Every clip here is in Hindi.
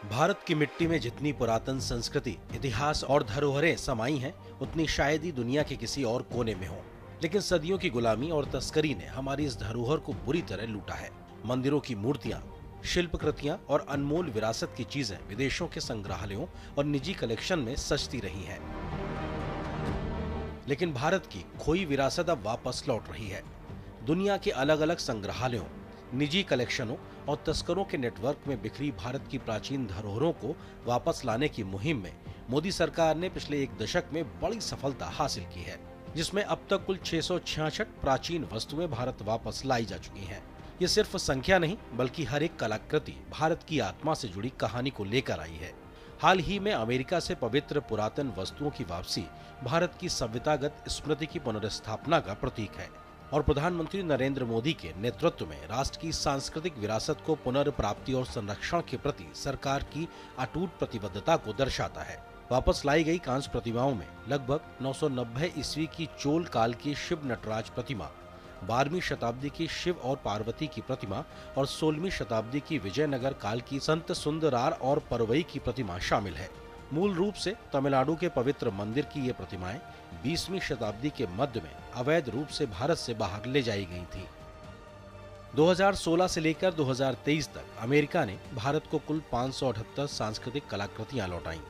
भारत की मिट्टी में जितनी पुरातन संस्कृति, इतिहास और धरोहरें समाई हैं, उतनी शायद ही दुनिया के किसी और कोने में हो। लेकिन सदियों की गुलामी और तस्करी ने हमारी इस धरोहर को बुरी तरह लूटा है। मंदिरों की मूर्तियां, शिल्पकृतियां और अनमोल विरासत की चीजें विदेशों के संग्रहालयों और निजी कलेक्शन में सजती रही हैं। लेकिन भारत की खोई विरासत अब वापस लौट रही है। दुनिया के अलग अलग संग्रहालयों, निजी कलेक्शनों और तस्करों के नेटवर्क में बिखरी भारत की प्राचीन धरोहरों को वापस लाने की मुहिम में मोदी सरकार ने पिछले एक दशक में बड़ी सफलता हासिल की है, जिसमें अब तक कुल 666 प्राचीन वस्तुएं भारत वापस लाई जा चुकी हैं। ये सिर्फ संख्या नहीं, बल्कि हर एक कलाकृति भारत की आत्मा से जुड़ी कहानी को लेकर आई है। हाल ही में अमेरिका से पवित्र पुरातन वस्तुओं की वापसी भारत की सभ्यतागत स्मृति की पुनर्स्थापना का प्रतीक है और प्रधानमंत्री नरेंद्र मोदी के नेतृत्व में राष्ट्र की सांस्कृतिक विरासत को पुनर्प्राप्ति और संरक्षण के प्रति सरकार की अटूट प्रतिबद्धता को दर्शाता है। वापस लाई गई कांस्य प्रतिमाओं में लगभग 990 ईस्वी की चोल काल की शिव नटराज प्रतिमा, 12वीं शताब्दी की शिव और पार्वती की प्रतिमा और 16वीं शताब्दी की विजयनगर काल की संत सुंदरार और परवई की प्रतिमा शामिल है। मूल रूप से तमिलनाडु के पवित्र मंदिर की ये प्रतिमाएं 20वीं शताब्दी के मध्य में अवैध रूप से भारत से बाहर ले जाई गई थी। 2016 से लेकर 2023 तक अमेरिका ने भारत को कुल 578 सांस्कृतिक कलाकृतियां लौटाई।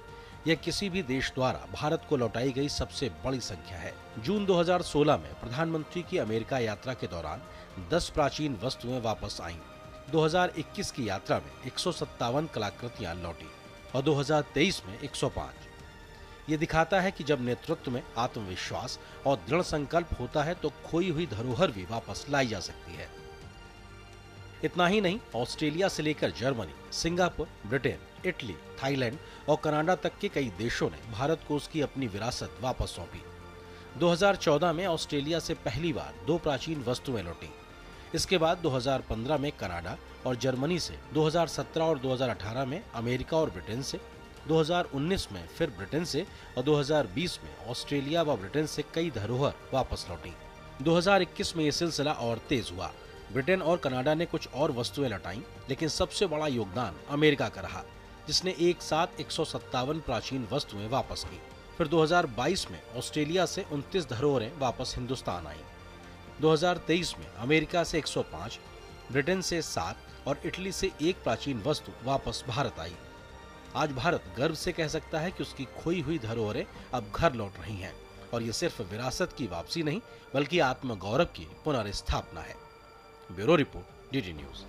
यह किसी भी देश द्वारा भारत को लौटाई गई सबसे बड़ी संख्या है। जून 2016 में प्रधानमंत्री की अमेरिका यात्रा के दौरान 10 प्राचीन वस्तुएं वापस आईं। 2021 की यात्रा में 157 कलाकृतियां लौटी और 2023 में 105। ये दिखाता है कि जब नेतृत्व में आत्मविश्वास और दृढ़ संकल्प होता है तो खोई हुई धरोहर भी वापस लाई जा सकती है। इतना ही नहीं, ऑस्ट्रेलिया से लेकर Germany, Singapore, Britain, Italy, Thailand और कनाडा तक के कई देशों ने भारत को उसकी अपनी विरासत वापस सौंपी। 2014 में ऑस्ट्रेलिया से पहली बार 2 प्राचीन वस्तुएं लौटी। इसके बाद 2015 में कनाडा और जर्मनी से, 2017 और 2018 में अमेरिका और ब्रिटेन से, 2019 में फिर ब्रिटेन से और 2020 में ऑस्ट्रेलिया व ब्रिटेन से कई धरोहर वापस लौटी। 2021 में ये सिलसिला और तेज हुआ। ब्रिटेन और कनाडा ने कुछ और वस्तुएं लौटाई, लेकिन सबसे बड़ा योगदान अमेरिका का रहा, जिसने एक साथ 157 प्राचीन वस्तुएं वापस की। फिर 2022 में ऑस्ट्रेलिया से 29 धरोहरें वापस हिंदुस्तान आईं। 2023 में अमेरिका से 105, ब्रिटेन से 7 और इटली से 1 प्राचीन वस्तु वापस भारत आई। आज भारत गर्व से कह सकता है कि उसकी खोई हुई धरोहरें अब घर लौट रही हैं और ये सिर्फ विरासत की वापसी नहीं, बल्कि आत्मगौरव की पुनर्स्थापना है। Bureau report, DD news.